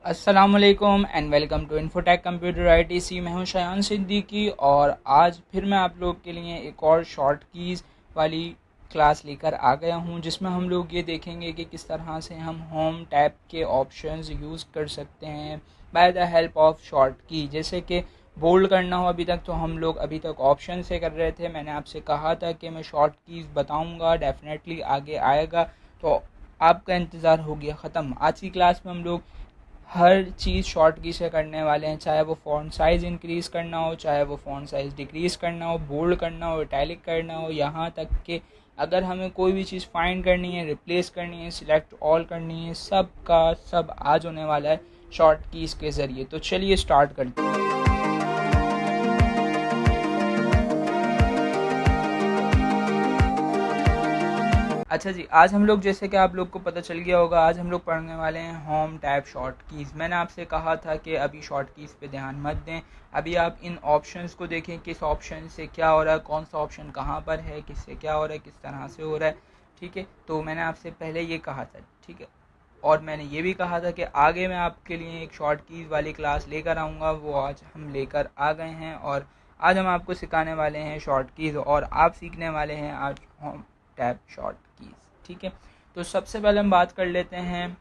अस्सलामुअलैकुम and welcome to Infotech computer ITC. मैं हूं शायान सिद्दीकी और आज फिर मैं आप लोग के लिए एक और शॉर्ट कीज़ वाली क्लास लेकर आ गया हूं, जिसमें हम लोग ये देखेंगे कि किस तरह से हम होम टैब के ऑप्शंस यूज़ कर सकते हैं by the help of short की। जैसे कि बोल्ड करना हो, अभी तक तो हम लोग अभी तक ऑप्शन से कर रहे थे। मैंने आपसे कहा था कि मैं शॉर्ट कीज़ बताऊँगा, डेफिनेटली आगे आएगा, तो आपका इंतज़ार हो गया ख़त्म। आज की क्लास में हम लोग हर चीज़ शॉर्ट की से करने वाले हैं, चाहे वो फ़ॉन्ट साइज़ इंक्रीज़ करना हो, चाहे वो फ़ॉन्ट साइज़ डिक्रीज़ करना हो, बोल्ड करना हो, इटैलिक करना हो, यहाँ तक कि अगर हमें कोई भी चीज़ फाइंड करनी है, रिप्लेस करनी है, सिलेक्ट ऑल करनी है, सब का सब आज होने वाला है शॉर्ट कीज़ के ज़रिए। तो चलिए स्टार्ट करते हैं। अच्छा जी, आज हम लोग, जैसे कि आप लोग को पता चल गया होगा, आज हम लोग पढ़ने वाले हैं होम टैब शॉर्ट कीज़। मैंने आपसे कहा था कि अभी शॉर्ट कीज़ पे ध्यान मत दें, अभी आप इन ऑप्शंस को देखें, किस ऑप्शन से क्या हो रहा है, कौन सा ऑप्शन कहाँ पर है, किससे क्या हो रहा है, किस तरह से हो रहा है। ठीक है, तो मैंने आपसे पहले ये कहा था, ठीक है, और मैंने ये भी कहा था कि आगे मैं आपके लिए एक शॉर्ट कीज़ वाली क्लास लेकर आऊँगा, वो आज हम लेकर आ गए हैं। और आज हम आपको सिखाने वाले हैं शॉर्ट कीज़ और आप सीखने वाले हैं आज होम टैब शॉर्ट कीज़। ठीक है, तो सबसे पहले हम बात कर लेते हैं।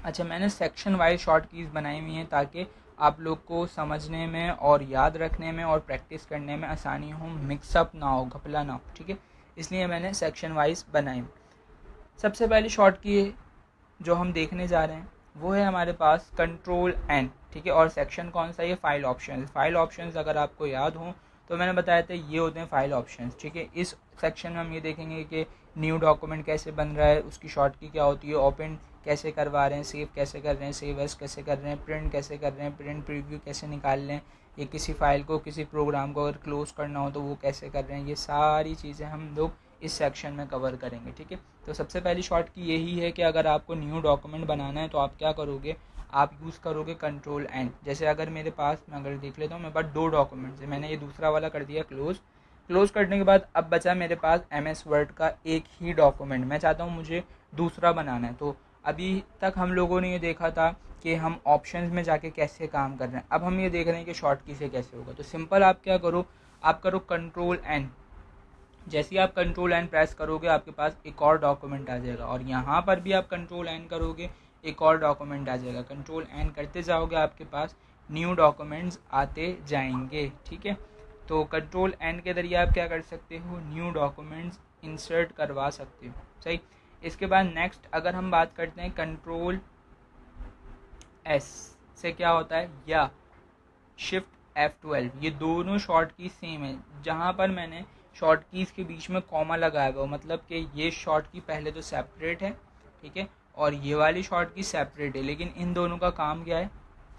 अच्छा, मैंने सेक्शन वाइज शॉर्ट कीज़ बनाई हुई हैं ताकि आप लोग को समझने में और याद रखने में और प्रैक्टिस करने में आसानी हो, मिक्सअप ना हो, घपला ना हो। ठीक है, इसलिए मैंने सेक्शन वाइज बनाई। सबसे पहली शॉर्ट की जो हम देखने जा रहे हैं वो है हमारे पास कंट्रोल एन। ठीक है, और सेक्शन कौन सा, ये फाइल ऑप्शंस। फाइल ऑप्शंस अगर आपको याद हो तो मैंने बताया था ये होते हैं फाइल ऑप्शंस। ठीक है, इस सेक्शन में हम ये देखेंगे कि न्यू डॉक्यूमेंट कैसे बन रहा है, उसकी शॉर्ट की क्या होती है, ओपन कैसे करवा रहे हैं, सेव कैसे कर रहे हैं, सेव एस कैसे कर रहे हैं, प्रिंट कैसे कर रहे हैं, प्रिंट प्रीव्यू कैसे निकाल लें, ये किसी फाइल को, किसी प्रोग्राम को अगर क्लोज करना हो तो वो कैसे कर रहे हैं। ये सारी चीज़ें हम लोग इस सेक्शन में कवर करेंगे। ठीक है, तो सबसे पहली शॉर्ट की यही है कि अगर आपको न्यू डॉक्यूमेंट बनाना है तो आप क्या करोगे, आप यूज़ करोगे कंट्रोल एन। जैसे अगर मेरे पास, मैं अगर देख लेता हूँ, मेरे पास 2 डॉक्यूमेंट्स है, मैंने ये दूसरा वाला कर दिया क्लोज। क्लोज करने के बाद अब बचा मेरे पास MS वर्ड का एक ही डॉक्यूमेंट। मैं चाहता हूँ मुझे दूसरा बनाना है। तो अभी तक हम लोगों ने ये देखा था कि हम ऑप्शंस में जाके कैसे काम कर रहे हैं, अब हम ये देख रहे हैं कि शॉर्ट की से कैसे होगा। तो सिंपल आप क्या करो, आप करो कंट्रोल एन। जैसे ही आप कंट्रोल एन प्रेस करोगे आपके पास एक और डॉक्यूमेंट आ जाएगा, और यहाँ पर भी आप कंट्रोल एन करोगे, एक और डॉक्यूमेंट आ जाएगा। कंट्रोल एन करते जाओगे, आपके पास न्यू डॉक्यूमेंट्स आते जाएंगे। ठीक है, तो कंट्रोल एन के जरिए आप क्या कर सकते हो, न्यू डॉक्यूमेंट्स इंसर्ट करवा सकते हो। सही, इसके बाद नेक्स्ट अगर हम बात करते हैं कंट्रोल एस से क्या होता है, या शिफ्ट F12, ये दोनों शॉर्ट की सेम है। जहाँ पर मैंने शॉर्ट कीज़ के बीच में कॉमा लगाया हुआ, मतलब कि ये शॉर्ट की पहले तो सेपरेट है, ठीक है, और ये वाली शॉर्ट की सेपरेट है, लेकिन इन दोनों का काम क्या है,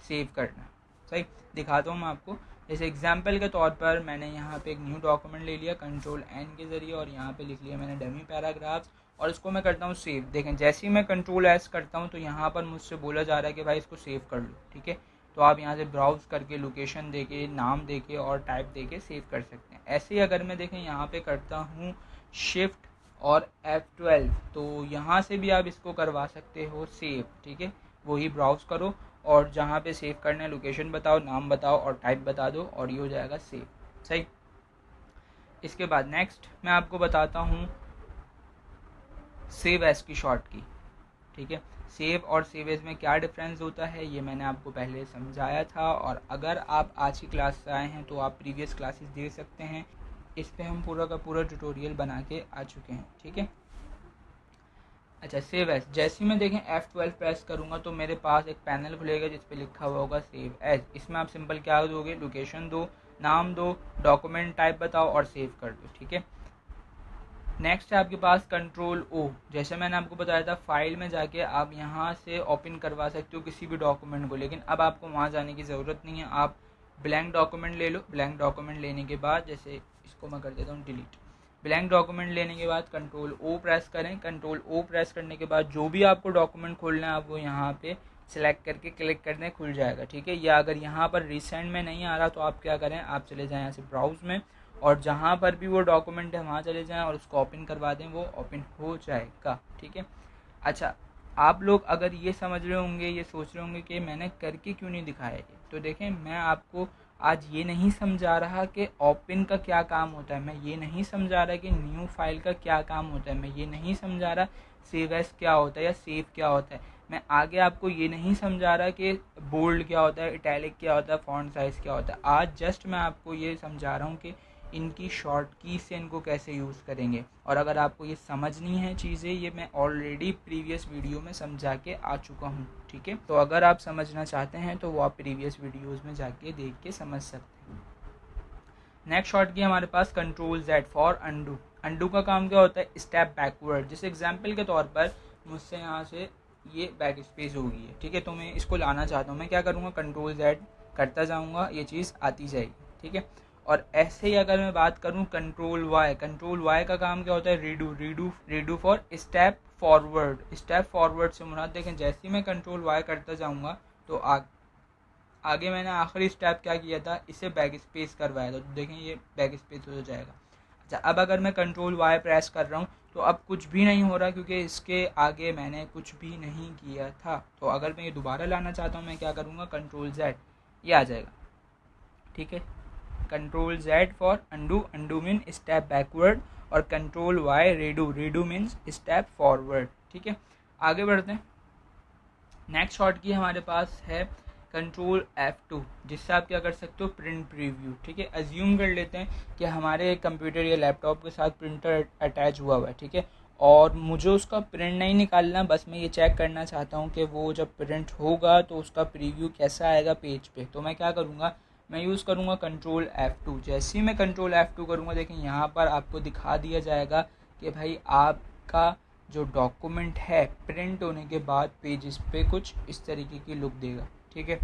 सेव करना। सही, दिखाता हूँ मैं आपको। जैसे एग्जाम्पल के तौर पर मैंने यहाँ पे एक न्यू डॉक्यूमेंट ले लिया कंट्रोल एन के ज़रिए, और यहाँ पे लिख लिया मैंने डमी पैराग्राफ्स, और इसको मैं करता हूँ सेव। देखें, जैसे ही मैं कंट्रोल एस करता हूँ तो यहाँ पर मुझसे बोला जा रहा है कि भाई इसको सेव कर लो। ठीक है, तो आप यहाँ से ब्राउज़ करके लोकेशन देके, नाम देके और टाइप देके सेव कर सकते हैं। ऐसे ही अगर मैं देखें यहाँ पे करता हूँ शिफ्ट और F12, तो यहाँ से भी आप इसको करवा सकते हो सेव। ठीक है, वही ब्राउज़ करो और जहाँ पे सेव करना है लोकेशन बताओ, नाम बताओ और टाइप बता दो, और ये हो जाएगा सेव। सही, इसके बाद नेक्स्ट मैं आपको बताता हूँ सेव एज की शॉर्ट की। ठीक है, सेव और सेव एज में क्या डिफरेंस होता है ये मैंने आपको पहले समझाया था, और अगर आप आज की क्लास से आए हैं तो आप प्रीवियस क्लासेस देख सकते हैं, इस पे हम पूरा का पूरा ट्यूटोरियल बना के आ चुके हैं। ठीक है, अच्छा, सेव एज, जैसे ही मैं देखें F12 प्रेस करूँगा तो मेरे पास एक पैनल खुलेगा जिस पे लिखा हुआ होगा सेव एज। इसमें आप सिंपल क्या दोगे, लोकेशन दो, नाम दो, डॉक्यूमेंट टाइप बताओ और सेव कर दो। ठीक है, नेक्स्ट है आपके पास कंट्रोल ओ। जैसे मैंने आपको बताया था, फाइल में जाके आप यहाँ से ओपन करवा सकते हो किसी भी डॉक्यूमेंट को, लेकिन अब आपको वहाँ जाने की ज़रूरत नहीं है। आप ब्लैंक डॉक्यूमेंट ले लो। ब्लैंक डॉक्यूमेंट लेने के बाद, जैसे इसको मैं कर देता हूँ डिलीट। ब्लैंक डॉक्यूमेंट लेने के बाद कंट्रोल ओ प्रेस करें। कंट्रोल ओ प्रेस करने के बाद जो भी आपको डॉक्यूमेंट खोलना है आप वो यहाँ पे सिलेक्ट करके क्लिक करने खुल जाएगा। ठीक है, या अगर यहाँ पर रिसेंट में नहीं आ रहा तो आप क्या करें, आप चले जाएँ यहाँ से ब्राउज में, और जहाँ पर भी वो डॉक्यूमेंट है वहाँ चले जाएं और उसको ओपन करवा दें, वो ओपन हो जाएगा। ठीक है, अच्छा, आप लोग अगर ये समझ रहे होंगे, ये सोच रहे होंगे कि मैंने करके क्यों नहीं दिखाया ये, तो देखें मैं आपको आज ये नहीं समझा रहा कि ओपन का क्या काम होता है, मैं ये नहीं समझा रहा कि न्यू फाइल का क्या काम होता है, मैं ये नहीं समझा रहा सेव एज क्या होता है या सेव क्या होता है, मैं आगे आपको ये नहीं समझा रहा कि बोल्ड क्या होता है, इटैलिक क्या होता है, फॉन्ट साइज़ क्या होता है। आज जस्ट मैं आपको ये समझा रहा हूँ कि इनकी शॉर्ट की से इनको कैसे यूज़ करेंगे। और अगर आपको ये समझनी है चीज़ें, ये मैं ऑलरेडी प्रीवियस वीडियो में समझा के आ चुका हूँ, ठीक है। तो अगर आप समझना चाहते हैं तो वो आप प्रीवियस वीडियोज़ में जाके देख के समझ सकते हैं। नेक्स्ट शॉर्ट की हमारे पास control Z for undo. Undo का काम क्या होता है, स्टेप बैकवर्ड। जैसे एग्जाम्पल के तौर पर मुझसे यहाँ से ये बैक स्पेस हो गई है, ठीक है, तो मैं इसको लाना चाहता हूँ, मैं क्या करूँगा, कंट्रोल Z करता जाऊँगा, ये चीज़ आती जाएगी, ठीक है। और ऐसे ही अगर मैं बात करूँ कंट्रोल Y का काम क्या होता है, redo for step forward. Step forward से मुराद देखें, जैसे ही मैं कंट्रोल Y करता जाऊँगा तो आगे मैंने आखिरी स्टेप क्या किया था, इसे बैक स्पेस करवाया था, तो देखें ये बैक स्पेस हो जाएगा। अच्छा, अब अगर मैं कंट्रोल Y प्रेस कर रहा हूँ तो अब कुछ भी नहीं हो रहा, क्योंकि इसके आगे मैंने कुछ भी नहीं किया था। तो अगर मैं ये दोबारा लाना चाहता हूँ, मैं क्या करूँगा, कंट्रोल Z, ये आ जाएगा, ठीक है। Control Z for undo mean step backward, और control Y redo means step forward, ठीक है। आगे बढ़ते हैं। नेक्स्ट शॉर्ट की हमारे पास है कंट्रोल F2, जिससे आप क्या कर सकते हो, प्रिंट प्रीव्यू, ठीक है। अज्यूम कर लेते हैं कि हमारे कंप्यूटर या लैपटॉप के साथ प्रिंटर अटैच हुआ हुआ है, ठीक है, और मुझे उसका प्रिंट नहीं निकालना, बस मैं ये चेक करना चाहता हूँ कि वो जब प्रिंट होगा तो उसका प्रीव्यू कैसा आएगा पेज पे। तो मैं क्या करूँगा, मैं यूज़ करूँगा कंट्रोल F2। जैसे ही मैं कंट्रोल F2 करूँगा, देखें यहाँ पर आपको दिखा दिया जाएगा कि भाई आपका जो डॉक्यूमेंट है प्रिंट होने के बाद पेजेस पे कुछ इस तरीके की लुक देगा, ठीक है।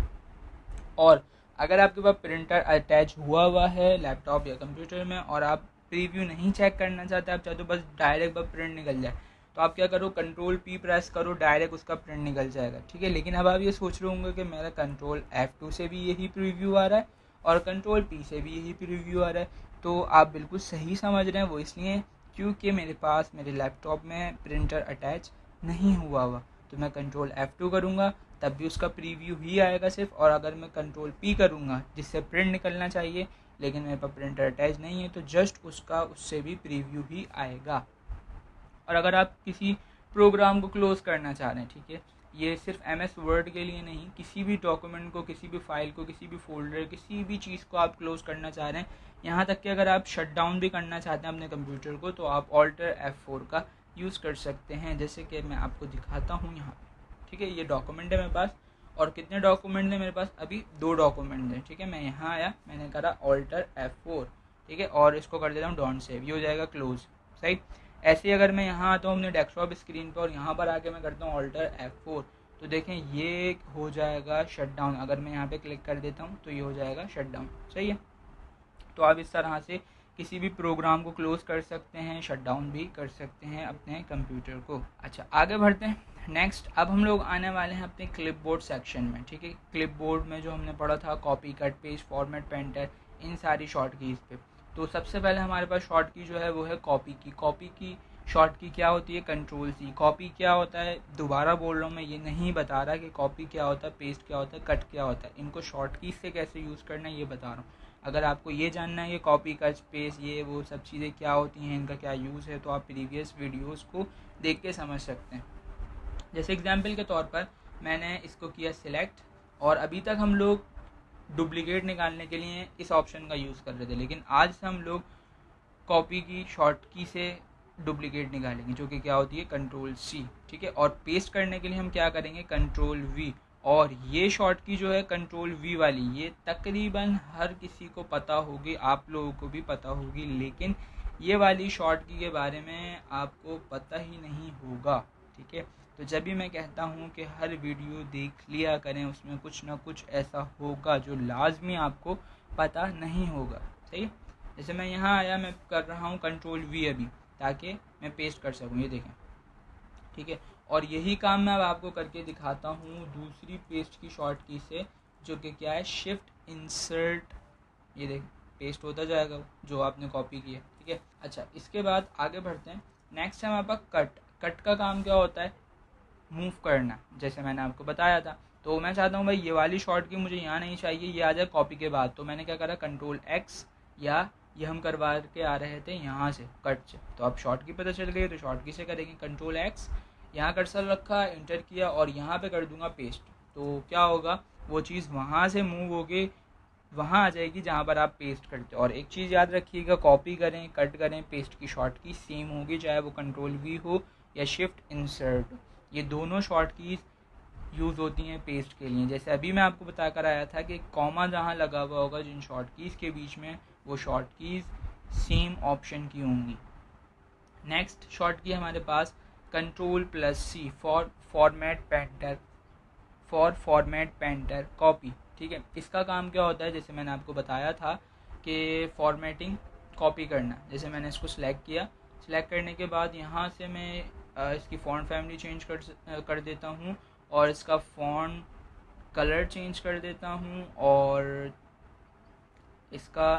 और अगर आपके पास प्रिंटर अटैच हुआ है लैपटॉप या कंप्यूटर में और आप प्रीव्यू नहीं चेक करना चाहते, आप चाहते हो बस डायरेक्ट बस प्रिंट निकल जाए, तो आप क्या करो, कंट्रोल P प्रेस करो, डायरेक्ट उसका प्रिंट निकल जाएगा, ठीक है। लेकिन अब आप ये सोच रहे होंगे कि मेरा कंट्रोल F2 से भी यही प्रीव्यू आ रहा है और कंट्रोल P से भी यही प्रीव्यू आ रहा है। तो आप बिल्कुल सही समझ रहे हैं, वो इसलिए क्योंकि मेरे पास मेरे लैपटॉप में प्रिंटर अटैच नहीं हुआ। तो मैं कंट्रोल F2 करूँगा तब भी उसका प्रीव्यू ही आएगा सिर्फ, और अगर मैं कंट्रोल P करूँगा जिससे प्रिंट निकलना चाहिए लेकिन मेरे पास प्रिंटर अटैच नहीं है, तो जस्ट उससे भी प्रीव्यू ही आएगा। और अगर आप किसी प्रोग्राम को क्लोज करना चाह रहे हैं, ठीक है, ये सिर्फ MS वर्ड के लिए नहीं, किसी भी डॉक्यूमेंट को, किसी भी फाइल को, किसी भी फोल्डर, किसी भी चीज़ को आप क्लोज करना चाह रहे हैं, यहाँ तक कि अगर आप शट डाउन भी करना चाहते हैं अपने कंप्यूटर को, तो आप ऑल्टर F4 का यूज़ कर सकते हैं, जैसे कि मैं आपको दिखाता हूँ यहाँ पे, ठीक है। ये डॉक्यूमेंट है मेरे पास, और कितने डॉक्यूमेंट हैं मेरे पास, अभी 2 डॉक्यूमेंट हैं, ठीक है। मैं यहाँ आया, मैंने करा ऑल्टर F4, ठीक है, और इसको कर देता हूँ डोंट सेव, ये हो जाएगा क्लोज, सही। ऐसे ही अगर मैं यहाँ आता हूँ अपने डेस्कटॉप स्क्रीन पर और यहाँ पर आके मैं करता हूँ ऑल्टर F4, तो देखें ये हो जाएगा शट डाउन। अगर मैं यहाँ पे क्लिक कर देता हूँ तो ये हो जाएगा शट डाउन, सही है। तो आप इस तरह से किसी भी प्रोग्राम को क्लोज कर सकते हैं, शट डाउन भी कर सकते हैं अपने कंप्यूटर को। अच्छा, आगे बढ़ते हैं। नेक्स्ट अब हम लोग आने वाले हैं अपने क्लिपबोर्ड सेक्शन में, ठीक है। क्लिपबोर्ड में जो हमने पढ़ा था copy, cut, paste, format, painter, इन सारी शॉर्ट कीज़ पे। तो सबसे पहले हमारे पास शॉर्ट की जो है वो है कॉपी की। कॉपी की शॉर्ट की क्या होती है, कंट्रोल C। कॉपी क्या होता है, दोबारा बोल रहा हूँ, मैं ये नहीं बता रहा कि कॉपी क्या होता है, पेस्ट क्या होता है, कट क्या होता है, इनको शॉर्ट की से कैसे यूज़ करना है ये बता रहा हूँ। अगर आपको ये जानना है कि कॉपी, कट, पेस्ट, ये वो सब चीज़ें क्या होती हैं, इनका क्या यूज़ है, तो आप प्रीवियस वीडियोज़ को देख के समझ सकते हैं। जैसे एग्जाम्पल के तौर पर मैंने इसको किया सिलेक्ट, और अभी तक हम लोग डुप्लीकेट निकालने के लिए इस ऑप्शन का यूज़ कर रहे थे, लेकिन आज हम लोग कॉपी की शॉर्ट की से डुप्लीकेट निकालेंगे, जो कि क्या होती है, कंट्रोल C, ठीक है। और पेस्ट करने के लिए हम क्या करेंगे, कंट्रोल V। और ये शॉर्ट की जो है कंट्रोल V वाली, ये तकरीबन हर किसी को पता होगी, आप लोगों को भी पता होगी, लेकिन ये वाली शॉर्ट की के बारे में आपको पता ही नहीं होगा, ठीक है। तो जब भी मैं कहता हूँ कि हर वीडियो देख लिया करें, उसमें कुछ ना कुछ ऐसा होगा जो लाजमी आपको पता नहीं होगा, सही। जैसे मैं यहाँ आया, मैं कर रहा हूँ कंट्रोल V अभी, ताकि मैं पेस्ट कर सकूँ, ये देखें, ठीक है। और यही काम मैं अब आपको करके दिखाता हूँ दूसरी पेस्ट की शॉर्ट की से, जो कि क्या है, शिफ्ट इंसर्ट, ये देख पेस्ट होता जाएगा जो आपने कॉपी किया, ठीक है। अच्छा, इसके बाद आगे बढ़ते हैं। नेक्स्ट है हमारे पास कट। कट का काम क्या होता है, मूव करना, जैसे मैंने आपको बताया था। तो मैं चाहता हूँ भाई ये वाली शॉर्ट की मुझे यहाँ नहीं चाहिए, ये आ जाए कॉपी के बाद। तो मैंने क्या करा, कंट्रोल एक्स, या ये हम करवा के आ रहे थे यहाँ से कट से, तो अब शॉर्ट की पता चल गई, तो शॉर्ट की से करेंगे कंट्रोल एक्स, यहाँ कर्सर रखा, इंटर किया और यहाँ पे कर दूंगा पेस्ट। तो क्या होगा, वो चीज़ वहाँ से मूव होके वहाँ आ जाएगी जहाँ पर आप पेस्ट करते हो। और एक चीज़ याद रखिएगा, कॉपी करें कट करें पेस्ट की शॉर्ट की सेम होगी, चाहे वो कंट्रोल वी हो या शिफ्ट इंसर्ट, ये दोनों शॉर्ट कीज़ यूज़ होती हैं पेस्ट के लिए। जैसे अभी मैं आपको बता कर आया था कि कॉमा जहाँ लगा हुआ होगा जिन शॉर्ट कीज़ के बीच में, वो शॉर्ट कीज़ सेम ऑप्शन की होंगी। नेक्स्ट शॉर्ट की हमारे पास control plus C for format painter copy. ठीक है, इसका काम क्या होता है, जैसे मैंने आपको बताया था कि फॉर्मेटिंग कॉपी करना। जैसे मैंने इसको सिलेक्ट किया, सिलेक्ट करने के बाद यहाँ से मैं इसकी फ़ॉन्ट फैमिली चेंज कर देता हूँ, और इसका फ़ॉन्ट कलर चेंज कर देता हूँ, और इसका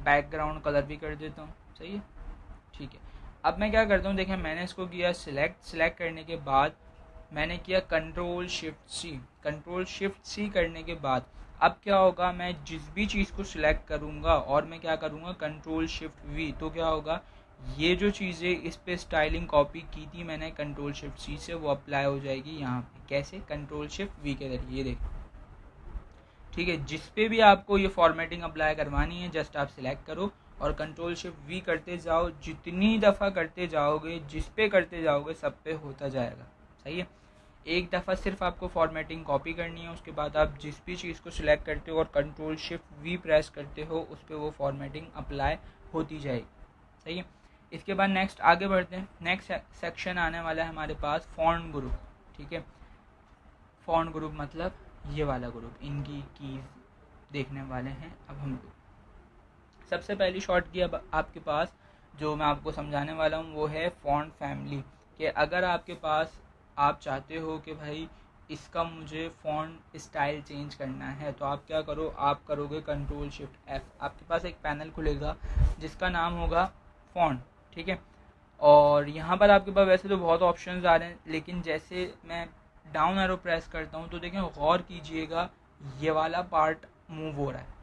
बैकग्राउंड कलर भी कर देता हूँ। सही है, ठीक है। अब मैं क्या करता हूँ, देखिए मैंने इसको किया सिलेक्ट करने के बाद मैंने किया कंट्रोल शिफ्ट सी करने के बाद अब क्या होगा, मैं जिस भी चीज़ को सिलेक्ट करूँगा और मैं क्या करूँगा कंट्रोल शिफ्ट वी, तो क्या होगा, ये जो चीज़ें इस पे स्टाइलिंग कॉपी की थी मैंने कंट्रोल शिफ्ट सी से, वो अप्लाई हो जाएगी यहाँ पे। कैसे, कंट्रोल शिफ्ट वी के जरिए, ये देखो। ठीक है, जिस पे भी आपको ये फॉर्मेटिंग अप्लाई करवानी है जस्ट आप सिलेक्ट करो और कंट्रोल शिफ्ट वी करते जाओ। जितनी दफ़ा करते जाओगे, जिस पे करते जाओगे, सब पे होता जाएगा। सही है, एक दफ़ा सिर्फ आपको फॉर्मेटिंग कॉपी करनी है, उसके बाद आप जिस भी चीज़ को सिलेक्ट करते हो और कंट्रोल शिफ्ट वी प्रेस करते हो, उस पर वो फॉर्मेटिंग अप्लाई होती जाएगी। सही है, इसके बाद नेक्स्ट आगे बढ़ते हैं। नेक्स्ट सेक्शन आने वाला है हमारे पास फॉन्ट ग्रुप। ठीक है, फॉन्ट ग्रुप मतलब ये वाला ग्रुप, इनकी कीज़ देखने वाले हैं अब हम लोग। सबसे पहली शॉर्ट की अब आपके पास जो मैं आपको समझाने वाला हूँ वो है फॉन्ट फैमिली। कि अगर आपके पास आप चाहते हो कि भाई इसका मुझे फ़ॉन्ट स्टाइल चेंज करना है, तो आप क्या करो, आप करोगे कंट्रोल शिफ्ट एफ, आपके पास एक पैनल खुलेगा जिसका नाम होगा फॉन्ट। ठीक है, और यहाँ पर आपके पास वैसे तो बहुत ऑप्शंस आ रहे हैं, लेकिन जैसे मैं डाउन एरो प्रेस करता हूँ तो देखें, गौर कीजिएगा ये वाला पार्ट मूव हो रहा है,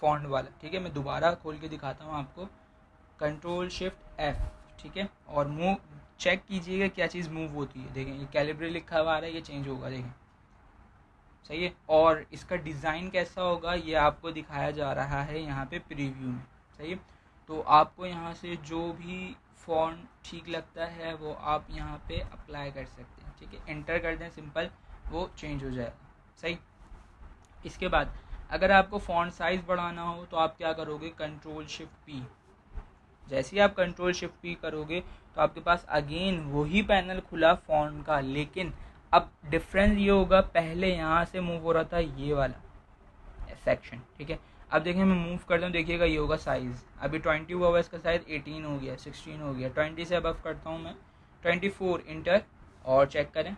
फॉन्ट वाला। ठीक है, मैं दोबारा खोल के दिखाता हूँ आपको, कंट्रोल शिफ्ट एफ। ठीक है, और मूव चेक कीजिएगा क्या चीज़ मूव होती है। देखें ये कैलिब्रे लिखा हुआ आ रहा है, ये चेंज होगा, देखें। सही है, और इसका डिज़ाइन कैसा होगा ये आपको दिखाया जा रहा है यहाँ पे प्रीव्यू में। सही है, तो आपको यहाँ से जो भी फॉन्ट ठीक लगता है वो आप यहाँ पे अप्लाई कर सकते हैं। ठीक है, एंटर कर दें सिंपल, वो चेंज हो जाएगा। सही, इसके बाद अगर आपको फॉन्ट साइज़ बढ़ाना हो तो आप क्या करोगे, कंट्रोल शिफ्ट पी। जैसे ही आप कंट्रोल शिफ्ट पी करोगे तो आपके पास अगेन वही पैनल खुला फॉन्ट का, लेकिन अब डिफरेंस ये होगा, पहले यहाँ से मूव हो रहा था ये वाला सेक्शन। ठीक है, अब देखिए मैं मूव करता हूँ, देखिएगा ये होगा साइज़, अभी 20 हुआ हुआ, इसका साइज़ 18 हो गया, 16 हो गया। 20 से अबव करता हूँ मैं, 24 इंटर, और चेक करें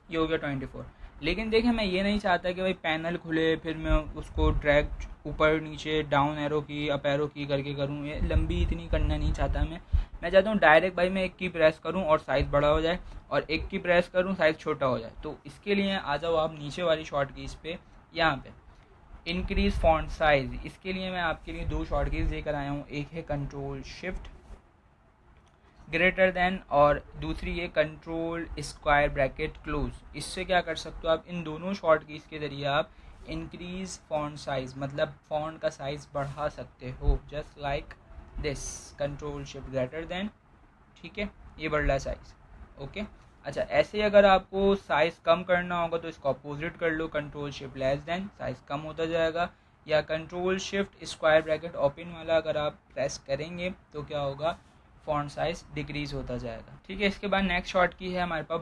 ये हो गया 24। लेकिन देखिए मैं ये नहीं चाहता कि भाई पैनल खुले फिर मैं उसको ड्रैग ऊपर नीचे डाउन एरो की अप एरो की करके करूँ, ये लंबी इतनी करना नहीं चाहता मैं चाहता हूँ डायरेक्ट भाई मैं एक की प्रेस करूँ और साइज़ बड़ा हो जाए, और एक की प्रेस करूँ साइज़ छोटा हो जाए। तो इसके लिए आ जाओ आप नीचे वाली शॉर्ट कीज़ पे, यहाँ पे इंक्रीज़ फॉन्ट साइज़। इसके लिए मैं आपके लिए दो शॉर्ट कीज़ लेकर आया हूँ, एक है कंट्रोल शिफ्ट ग्रेटर देन और दूसरी है कंट्रोल स्क्वायर ब्रैकेट क्लोज। इससे क्या कर सकते हो आप, इन दोनों शॉर्ट कीज़ के ज़रिए आप इंक्रीज़ फॉन्ट साइज़ मतलब फॉन्ट का साइज़ बढ़ा सकते हो, just like this, control shift greater than. ठीक है, ये बढ़ रहा है साइज़। ओके, अच्छा ऐसे अगर आपको साइज़ कम करना होगा तो इसको अपोजिट कर लो, control shift less than, size कम होता जाएगा। या control shift square bracket open वाला अगर आप प्रेस करेंगे तो क्या होगा, फॉन्ट साइज़ डिक्रीज़ होता जाएगा। ठीक है, इसके बाद नेक्स्ट शॉर्ट की है हमारे पास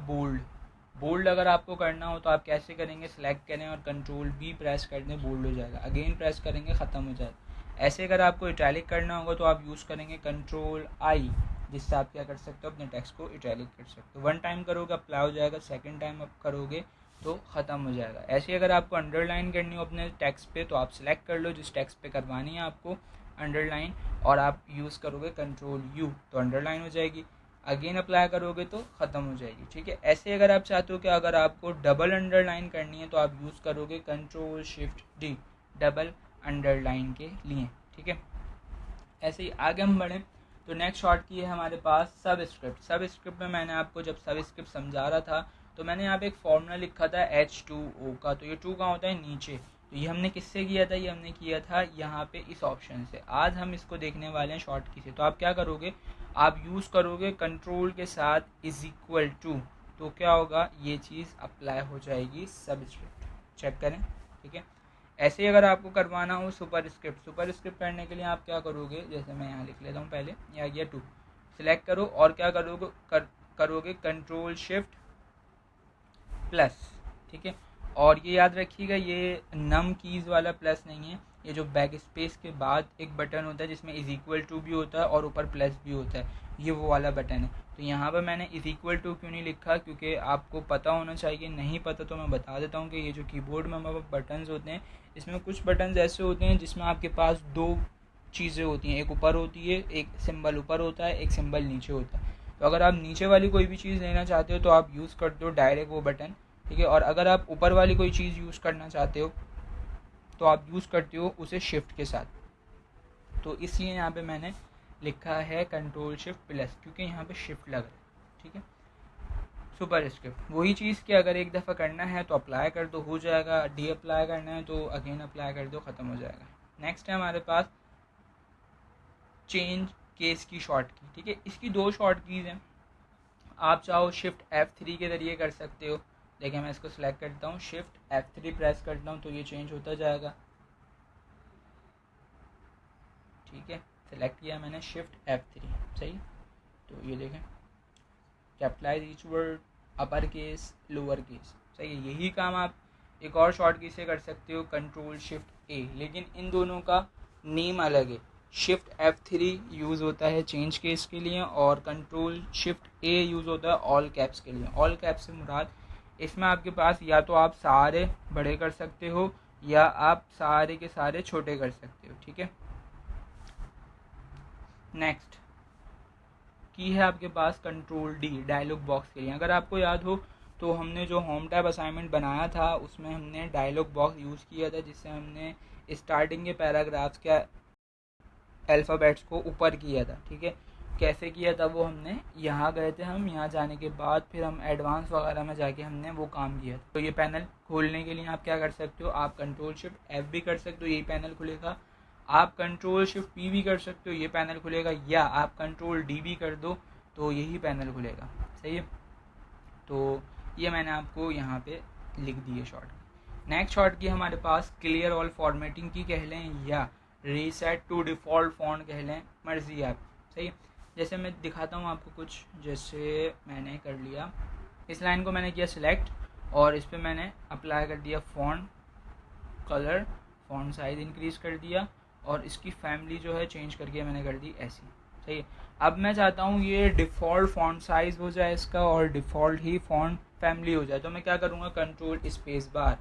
बोल्ड अगर आपको करना हो तो आप कैसे करेंगे, सेलेक्ट करें और कंट्रोल बी प्रेस कर दें, बोल्ड हो जाएगा, अगेन प्रेस करेंगे ख़त्म हो जाएगा। ऐसे अगर आपको इटैलिक करना होगा तो आप यूज़ करेंगे कंट्रोल आई, जिससे आप क्या कर सकते हो, अपने टेक्स्ट को इटैलिक कर सकते हो। 1 टाइम करोगे अप्लाई हो जाएगा, 2nd टाइम आप करोगे तो ख़त्म हो जाएगा। ऐसे अगर आपको अंडरलाइन करनी हो अपने टेक्स्ट पे तो आप सिलेक्ट कर लो जिस टेक्स्ट पे करवानी है आपको अंडरलाइन, और आप यूज़ करोगे कंट्रोल यू तो अंडरलाइन हो जाएगी। अगेन अप्लाई करोगे तो ख़त्म हो जाएगी, ठीक है। ऐसे अगर आप चाहते हो कि अगर आपको डबल अंडरलाइन करनी है तो आप यूज़ करोगे control shift D double underline के लिए, ठीक है। ऐसे ही आगे हम बढ़ें तो नेक्स्ट शॉर्ट की है हमारे पास सब स्क्रिप्ट। सब स्क्रिप्ट में मैंने आपको जब सब स्क्रिप्ट समझा रहा था तो मैंने यहाँ पे एक फॉर्मूला लिखा था H2O का, तो ये 2 कहाँ होता है नीचे, तो ये हमने किससे किया था, ये हमने किया था यहाँ पे इस ऑप्शन से। आज हम इसको देखने वाले हैं शॉर्ट की से। तो आप क्या करोगे, आप यूज़ करोगे कंट्रोल के साथ इज इक्वल टू, तो क्या होगा, ये चीज़ अप्लाई हो जाएगी सब स्क्रिप्ट। चेक करें, ठीक है। ऐसे ही अगर आपको करवाना हो सुपर स्क्रिप्ट करने के लिए आप क्या करोगे, जैसे मैं यहाँ लिख लेता हूँ पहले, ये आ गया 2, सिलेक्ट करो और क्या करोगे करोगे कंट्रोल शिफ्ट प्लस, ठीक है। और ये याद रखिएगा ये नम कीज़ वाला प्लस नहीं है, ये जो बैक स्पेस के बाद एक बटन होता है जिसमें इज इक्वल टू भी होता है और ऊपर प्लस भी होता है, ये वो वाला बटन है। तो यहाँ पर मैंने इज इक्वल टू क्यों नहीं लिखा, क्योंकि आपको पता होना चाहिए, नहीं पता तो मैं बता देता हूँ कि ये जो कीबोर्ड में हमारे बटन्स होते हैं इसमें कुछ बटन्स ऐसे होते हैं जिसमें आपके पास 2 चीज़ें होती हैं, एक ऊपर होती है, एक सिंबल ऊपर होता है, एक सिंबल नीचे होता है। तो अगर आप नीचे वाली कोई भी चीज़ लेना चाहते हो तो आप यूज़ करते हो डायरेक्ट वो बटन, ठीक है। और अगर आप ऊपर वाली कोई चीज़ यूज़ करना चाहते हो तो आप यूज़ करते हो उसे शिफ्ट के साथ। तो इसलिए यहाँ पे मैंने लिखा है कंट्रोल शिफ्ट प्लस, क्योंकि यहाँ पे शिफ्ट लग रहा है, ठीक है। सुपर स्क्रिप्ट वही चीज़ कि अगर एक दफ़ा करना है तो अप्लाई कर दो, हो जाएगा। डी अप्लाई करना है तो अगेन अप्लाई कर दो, ख़त्म हो जाएगा। नेक्स्ट है हमारे पास चेंज केस की शॉर्ट की, ठीक है। इसकी 2 शॉर्ट कीज़ हैं, आप चाहो शिफ्ट F3 के ज़रिए कर सकते हो। देखिए मैं इसको सिलेक्ट करता हूँ, शिफ्ट F3 प्रेस करता हूँ तो ये चेंज होता जाएगा, ठीक है। सेलेक्ट किया मैंने शिफ्ट F3, सही। तो ये देखें, capitalise each word, upper case lower case, सही है। यही काम आप एक और शॉर्ट की से कर सकते हो, कंट्रोल शिफ्ट ए, लेकिन इन दोनों का नेम अलग है। शिफ्ट F3 यूज़ होता है चेंज केस के लिए और कंट्रोल शिफ्ट ए यूज़ होता है ऑल कैप्स के लिए। ऑल कैप्स से मुराद इसमें आपके पास या तो आप सारे बड़े कर सकते हो या आप सारे के सारे छोटे कर सकते हो, ठीक है। नेक्स्ट की है आपके पास कंट्रोल डी डायलॉग बॉक्स के लिए। अगर आपको याद हो तो हमने जो होम टैब असाइनमेंट बनाया था उसमें हमने डायलॉग बॉक्स यूज़ किया था, जिससे हमने स्टार्टिंग के पैराग्राफ्स के अल्फ़ाबेट्स को ऊपर किया था, ठीक है। कैसे किया था वो हमने यहाँ गए थे, हम यहाँ जाने के बाद फिर हम एडवांस वगैरह में जाके हमने वो काम किया था। तो ये पैनल खोलने के लिए आप क्या कर सकते हो, आप कंट्रोल शिफ्ट एफ भी कर सकते हो, यही पैनल खुलेगा। आप कंट्रोल शिफ्ट पी भी कर सकते हो, ये पैनल खुलेगा, या आप कंट्रोल डी भी कर दो तो यही पैनल खुलेगा, सही है। तो ये मैंने आपको यहाँ पे लिख दी है शॉर्ट। नेक्स्ट शॉर्ट की हमारे पास क्लियर ऑल फॉर्मेटिंग की कह लें या रीसेट टू डिफ़ॉल्ट फॉन्ट कह लें, मर्जी आप, सही है। जैसे मैं दिखाता हूँ आपको कुछ, जैसे मैंने कर लिया, इस लाइन को मैंने किया सिलेक्ट और इस पर मैंने अप्लाई कर दिया font colour, font size increase कर दिया और इसकी फैमिली जो है चेंज करके मैंने कर दी ऐसी, सही है। अब मैं चाहता हूँ ये डिफ़ॉल्ट फॉन्ट साइज़ हो जाए इसका और डिफ़ॉल्ट ही फॉन्ट फैमिली हो जाए, तो मैं क्या करूँगा, कंट्रोल स्पेस बार।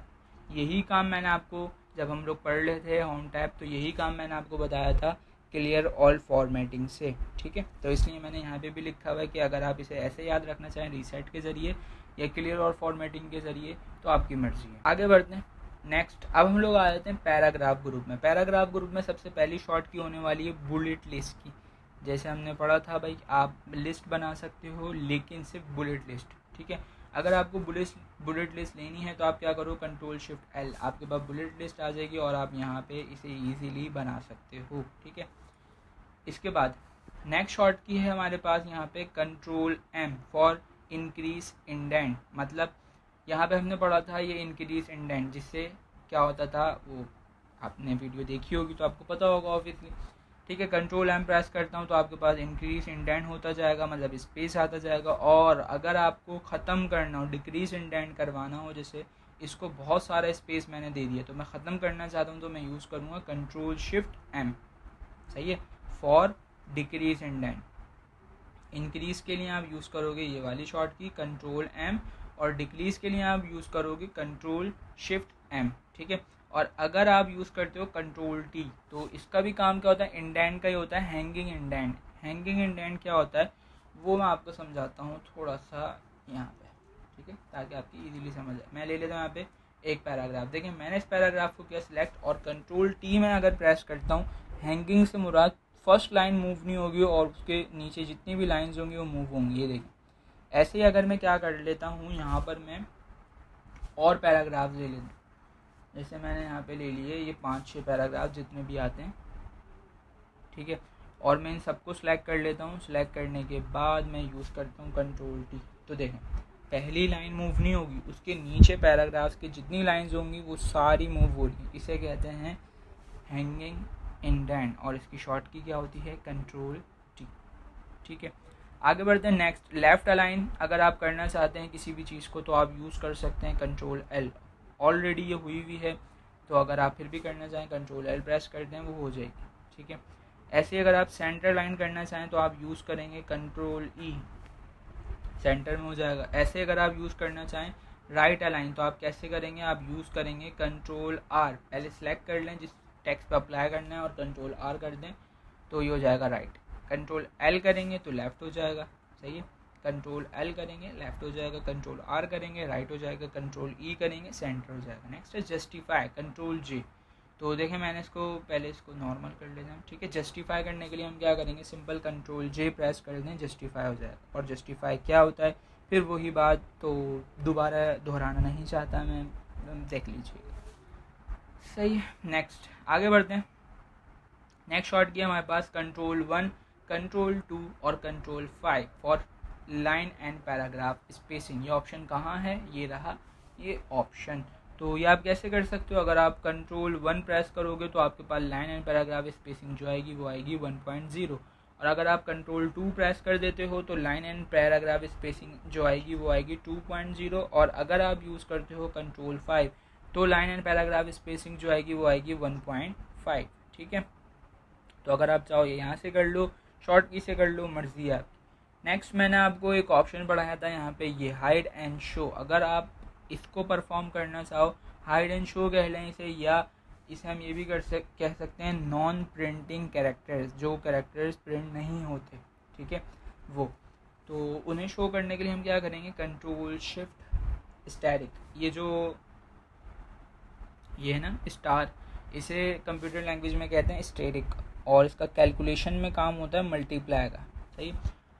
यही काम मैंने आपको जब हम लोग पढ़ रहे थे होम टैब, तो यही काम मैंने आपको बताया था क्लियर ऑल फॉर्मेटिंग से, ठीक है। तो इसलिए मैंने यहाँ पे भी लिखा हुआ है कि अगर आप इसे ऐसे याद रखना चाहें रीसेट के ज़रिए या क्लियर ऑल फॉर्मेटिंग के ज़रिए तो आपकी मर्ज़ी है। आगे बढ़ते हैं। नेक्स्ट अब हम लोग आ जाते हैं पैराग्राफ ग्रुप में। पैराग्राफ ग्रुप में सबसे पहली शॉर्ट की होने वाली है बुलेट लिस्ट की। जैसे हमने पढ़ा था भाई, आप लिस्ट बना सकते हो लेकिन सिर्फ बुलेट लिस्ट, ठीक है। अगर आपको बुलेट लिस्ट लेनी है तो आप क्या करो, कंट्रोल शिफ्ट एल, आपके पास बुलेट लिस्ट आ जाएगी और आप यहाँ पे इसे इजीली बना सकते हो, ठीक है। इसके बाद नेक्स्ट शॉर्ट की है हमारे पास यहाँ पे control M for increase indent. मतलब यहाँ पे हमने पढ़ा था ये इंक्रीज इंडेंट, जिससे क्या होता था, वो आपने वीडियो देखी होगी तो आपको पता होगा ऑब्वियसली, ठीक है। कंट्रोल एम प्रेस करता हूँ तो आपके पास इंक्रीज इंडेंट होता जाएगा, मतलब स्पेस आता जाएगा। और अगर आपको ख़त्म करना हो, डिक्रीज इंडेंट करवाना हो, जैसे इसको बहुत सारा स्पेस मैंने दे दिया तो मैं ख़त्म करना चाहता हूँ तो मैं यूज़ करूँगा कंट्रोल शिफ्ट एम, सही है, फॉर डिक्रीज इंडेंट। इंक्रीज़ के लिए आप यूज़ करोगे ये वाली शॉर्ट की कंट्रोल एम और डिक्रीज़ के लिए आप यूज़ करोगे कंट्रोल शिफ्ट एम, ठीक है। और अगर आप यूज़ करते हो कंट्रोल टी तो इसका भी काम क्या होता है, इंडेंट का ही होता है, हैंगिंग इंडेंट। हैंगिंग इंडेंट क्या होता है, वो मैं आपको समझाता हूँ थोड़ा सा यहाँ पे, ठीक है, ताकि आपकी इजीली समझ आए। मैं ले लेता हूँ यहाँ पे एक पैराग्राफ। देखिए मैंने इस पैराग्राफ को किया सिलेक्ट और कंट्रोल टी में अगर प्रेस करता हूँ, हैंगिंग से मुराद फर्स्ट लाइन मूव नहीं होगी और उसके नीचे जितनी भी लाइंस होंगी वो मूव होंगी। ये देखिए ऐसे ही अगर मैं क्या कर लेता हूँ, यहाँ पर मैं और पैराग्राफ ले लेता हूँ। जैसे मैंने यहाँ पे ले लिए ये 5-6 पैराग्राफ जितने भी आते हैं, ठीक है, और मैं इन सबको सिलेक्ट कर लेता हूँ। सिलेक्ट करने के बाद मैं यूज़ करता हूँ कंट्रोल टी। तो देखें पहली लाइन मूव नहीं होगी, उसके नीचे पैराग्राफ्स की जितनी लाइंस होंगी वो सारी मूव हो रही। इसे कहते हैं हैंगिंग इंडेंट और इसकी शॉर्ट की क्या होती है, कंट्रोल टी। ठीक है, आगे बढ़ते हैं नेक्स्ट। लेफ़्ट अलाइन अगर आप करना चाहते हैं किसी भी चीज़ को तो आप यूज़ कर सकते हैं कंट्रोल एल। ऑलरेडी ये हुई हुई है, तो अगर आप फिर भी करना चाहें कंट्रोल एल प्रेस कर दें, वो हो जाएगी। ठीक है, ऐसे अगर आप सेंटर लाइन करना चाहें तो आप यूज़ करेंगे कंट्रोल ई, सेंटर में हो जाएगा। ऐसे अगर आप यूज़ करना चाहें राइट अलाइन तो आप कैसे करेंगे, आप यूज़ करेंगे कंट्रोल आर। पहले सेलेक्ट कर लें जिस टेक्स्ट पर अप्लाई करना है और कंट्रोल आर कर दें तो ये हो जाएगा राइट। कंट्रोल एल करेंगे तो लेफ़्ट हो जाएगा, सही है। कंट्रोल एल करेंगे लेफ़्ट हो जाएगा, कंट्रोल आर करेंगे राइट हो जाएगा, कंट्रोल ई करेंगे सेंटर हो जाएगा। नेक्स्ट है जस्टिफाई, कंट्रोल जे। तो देखें मैंने इसको पहले इसको नॉर्मल कर लेते हैं, ठीक है। जस्टिफाई करने के लिए हम क्या करेंगे, सिंपल कंट्रोल जे प्रेस कर दें, जस्टिफाई हो जाएगा। और जस्टिफाई क्या होता है, फिर वही बात तो दोबारा दोहराना नहीं चाहता मैं, देख लीजिएगा, सही है। नेक्स्ट आगे बढ़ते हैं। नेक्स्ट शॉर्ट की हमारे पास कंट्रोल 1, कंट्रोल 2 और control 5 for line and paragraph spacing. ये ऑप्शन कहाँ है, ये रहा ये ऑप्शन। तो ये आप कैसे कर सकते हो, अगर आप कंट्रोल 1 प्रेस करोगे तो आपके पास लाइन एंड पैराग्राफ स्पेसिंग जो आएगी वो आएगी 1.0, और अगर आप कंट्रोल 2 प्रेस कर देते हो तो लाइन एंड पैराग्राफ स्पेसिंग जो आएगी वो आएगी 2.0, और अगर आप यूज़ करते हो कंट्रोल 5 तो लाइन एंड पैराग्राफ स्पेसिंग जो आएगी वो आएगी 1.5। ठीक है, तो अगर आप चाहो ये यहाँ से कर लो, शॉर्ट की से कर लो, मर्जी है आपकी। नेक्स्ट मैंने आपको एक ऑप्शन पढ़ाया था यहाँ पे, ये हाइड एंड शो। अगर आप इसको परफॉर्म करना चाहो, हाइड एंड शो कह लें इसे, या इसे हम ये भी कह सकते हैं नॉन प्रिंटिंग कैरेक्टर्स, जो कैरेक्टर्स प्रिंट नहीं होते, ठीक है वो। तो उन्हें शो करने के लिए हम क्या करेंगे, कंट्रोल शिफ्ट स्टैटिक, ये जो ये है ना स्टार, इसे कंप्यूटर लैंग्वेज में कहते हैं स्टैटिक, और इसका कैलकुलेशन में काम होता है मल्टीप्लाई का, सही।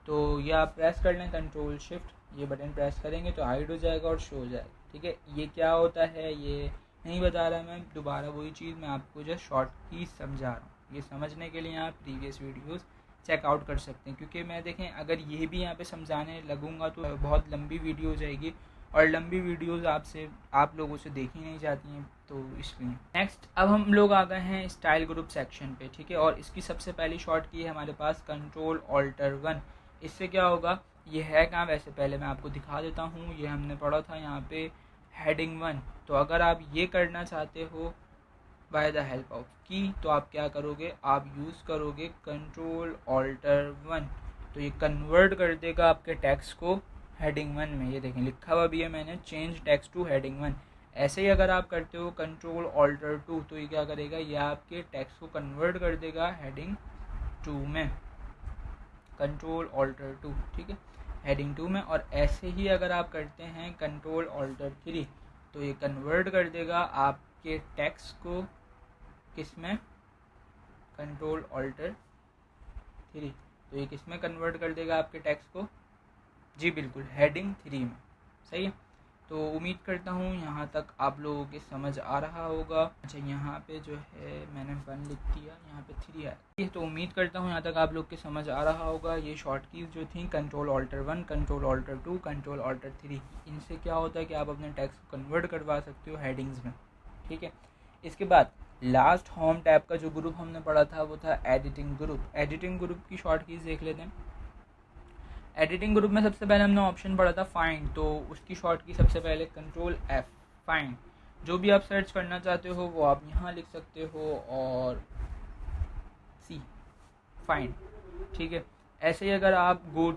तो ये आप प्रेस कर लें कंट्रोल शिफ्ट, ये बटन प्रेस करेंगे तो हाइड हो जाएगा और शो हो जाएगा। ठीक है, ये क्या होता है ये नहीं बता रहा मैं, दोबारा वही चीज़ मैं आपको जस्ट शॉर्ट की समझा रहा हूँ। ये समझने के लिए आप प्रीवियस वीडियोस चेकआउट कर सकते हैं, क्योंकि मैं देखें अगर ये भी यहाँ पे समझाने लगूंगा तो बहुत लंबी वीडियो हो जाएगी, और लंबी वीडियोस आप लोगों से देखी नहीं जाती हैं, तो इसलिए। नेक्स्ट अब हम लोग आ गए हैं स्टाइल ग्रुप सेक्शन पे, ठीक है, और इसकी सबसे पहली शॉर्ट की है हमारे पास कंट्रोल ऑल्टर 1। इससे क्या होगा, ये है कहाँ, वैसे पहले मैं आपको दिखा देता हूँ, ये हमने पढ़ा था यहाँ पे हेडिंग 1। तो अगर आप ये करना चाहते हो बाय द हेल्प ऑफ की तो आप क्या करोगे, आप यूज़ करोगे कंट्रोल ऑल्टर 1, तो ये कन्वर्ट कर देगा आपके टेक्स्ट को हेडिंग 1 में। ये देखें लिखा हुआ भी है मैंने, चेंज टेक्स्ट टू हेडिंग 1। ऐसे ही अगर आप करते हो कंट्रोल ऑल्टर 2 तो ये क्या करेगा, ये आपके टेक्स्ट को कन्वर्ट कर देगा हेडिंग 2 में, कंट्रोल ऑल्टर 2, ठीक है, हेडिंग 2 में। और ऐसे ही अगर आप करते हैं कंट्रोल ऑल्टर 3 तो ये कन्वर्ट कर देगा आपके टेक्स्ट को किस में, कंट्रोल ऑल्टर 3, तो ये किस में कन्वर्ट कर देगा आपके टेक्स्ट को, जी बिल्कुल हेडिंग 3 में, सही है। तो उम्मीद करता हूँ यहाँ तक आप लोगों के समझ आ रहा होगा। अच्छा यहाँ पे जो है मैंने 1 लिख दिया, यहाँ पे 3 है, तो उम्मीद करता हूँ यहाँ तक आप लोग के समझ आ रहा होगा। ये शॉर्ट कीज जो थी control alter 1, control alter 2, control alter 3, इनसे क्या होता है कि आप अपने टेक्स्ट को कन्वर्ट करवा सकते हो हेडिंग्स में, ठीक है। इसके बाद लास्ट होम टैब का जो ग्रुप हमने पढ़ा था वो था एडिटिंग ग्रुप। एडिटिंग ग्रुप की शॉर्ट कीज देख लेते हैं। एडिटिंग ग्रुप में सबसे पहले हमने ऑप्शन पढ़ा था फाइंड, तो उसकी शॉर्ट की सबसे पहले कंट्रोल F, फाइंड। जो भी आप सर्च करना चाहते हो वो आप यहाँ लिख सकते हो, और C फाइंड, ठीक है। ऐसे ही अगर आप गो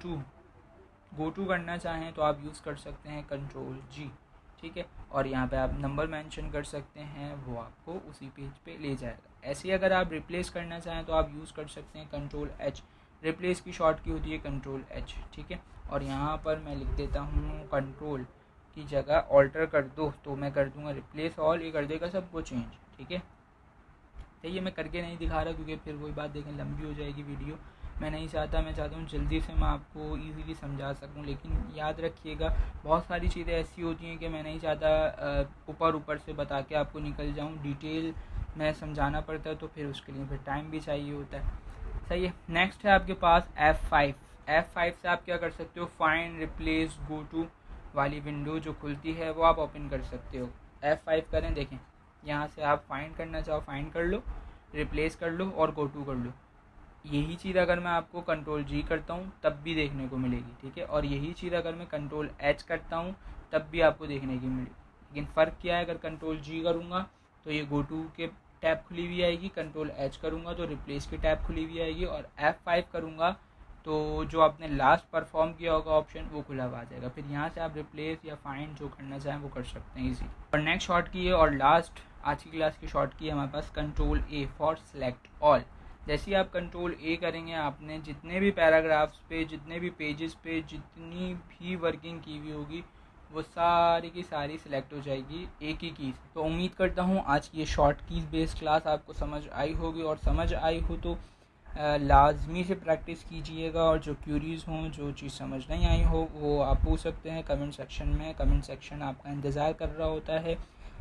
टू करना चाहें तो आप यूज़ कर सकते हैं कंट्रोल G, ठीक है, और यहाँ पे आप नंबर मेंशन कर सकते हैं, वो आपको उसी पेज पे ले जाएगा। ऐसे ही अगर आप रिप्लेस करना चाहें तो आप यूज़ कर सकते हैं कंट्रोल H, रिप्लेस की शॉर्ट की होती है कंट्रोल एच, ठीक है। और यहाँ पर मैं लिख देता हूँ कंट्रोल की जगह ऑल्टर कर दो, तो मैं कर दूँगा रिप्लेस ऑल, ये कर देगा सबको चेंज, ठीक है। तो ये मैं करके नहीं दिखा रहा क्योंकि फिर वही बात देखें लंबी हो जाएगी वीडियो, मैं नहीं चाहता। मैं चाहता हूँ जल्दी से मैं आपको इजीली समझा सकूँ, लेकिन याद रखिएगा बहुत सारी चीज़ें ऐसी होती हैं कि मैं नहीं चाहता ऊपर से बता के आपको निकल जाऊँ, डिटेल में समझाना पड़ता है, तो फिर उसके लिए फिर टाइम भी चाहिए होता है, सही है। नेक्स्ट है आपके पास F5 से आप क्या कर सकते हो, फाइंड रिप्लेस गो टू वाली विंडो जो खुलती है वो आप ओपन कर सकते हो। F5 करें, देखें यहाँ से आप फाइंड करना चाहो फाइंड कर लो, रिप्लेस कर लो और गो टू कर लो। यही चीज़ अगर मैं आपको कंट्रोल जी करता हूँ तब भी देखने को मिलेगी, ठीक है। और यही चीज़ अगर मैं कंट्रोल एच करता हूँ तब भी आपको देखने की मिलेगी, लेकिन फ़र्क क्या है, अगर कंट्रोल जी करूँगा तो ये गो टू के टैब खुली हुई आएगी, कंट्रोल एच करूँगा तो रिप्लेस की टैब खुली हुई आएगी, और F5 करूँगा तो जो आपने लास्ट परफॉर्म किया होगा ऑप्शन वो खुला हुआ आ जाएगा। फिर यहाँ से आप रिप्लेस या फाइंड जो करना चाहें वो कर सकते हैं इजी। और नेक्स्ट शॉर्ट की है और लास्ट आज की क्लास की शॉर्ट की है हमारे पास control A for select all. जैसे ही आप कंट्रोल ए करेंगे, आपने जितने भी पैराग्राफ्स पे, जितने भी पेजेस पे जितनी भी वर्किंग की हुई होगी वो सारी की सारी सिलेक्ट हो जाएगी एक ही की से। तो उम्मीद करता हूँ आज की ये शॉर्ट कीज़ बेस्ड क्लास आपको समझ आई होगी, और समझ आई हो तो लाजमी से प्रैक्टिस कीजिएगा, और जो क्यूरीज हों, जो चीज़ समझ नहीं आई हो वो आप पूछ सकते हैं कमेंट सेक्शन में। कमेंट सेक्शन आपका इंतज़ार कर रहा होता है।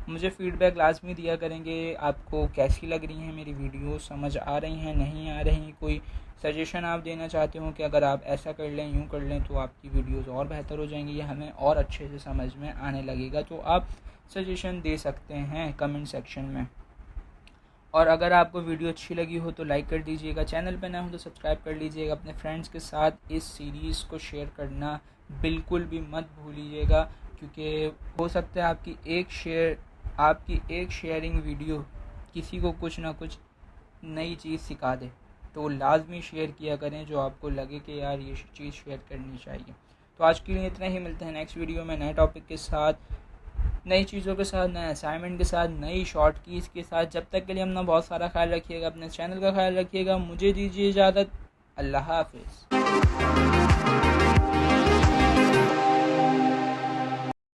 मुझे फ़ीडबैक लाजमी दिया करेंगे, आपको कैसी लग रही हैं मेरी वीडियो, समझ आ रही हैं नहीं आ रही, कोई सजेशन आप देना चाहते हो कि अगर आप ऐसा कर लें यूँ कर लें तो आपकी वीडियोज़ और बेहतर हो जाएंगी या हमें और अच्छे से समझ में आने लगेगा, तो आप सजेशन दे सकते हैं कमेंट सेक्शन में। और अगर आपको वीडियो अच्छी लगी हो तो लाइक कर दीजिएगा, चैनल पर नए हो तो सब्सक्राइब कर लीजिएगा, अपने फ्रेंड्स के साथ इस सीरीज़ को शेयर करना बिल्कुल भी मत भूलिएगा, क्योंकि हो सकता है आपकी एक शेयरिंग वीडियो किसी को कुछ ना कुछ नई चीज़ सिखा दे। तो लाजमी शेयर किया करें जो आपको लगे कि यार ये चीज़ शेयर करनी चाहिए। तो आज के लिए इतना ही, मिलते हैं नेक्स्ट वीडियो में नए टॉपिक के साथ, नई चीज़ों के साथ, नए असाइनमेंट के साथ, नई शॉर्ट कीज़ के साथ। जब तक के लिए अपना बहुत सारा ख्याल रखिएगा, अपने चैनल का ख्याल रखिएगा। मुझे दीजिए इजाज़त, अल्लाह हाफिज़।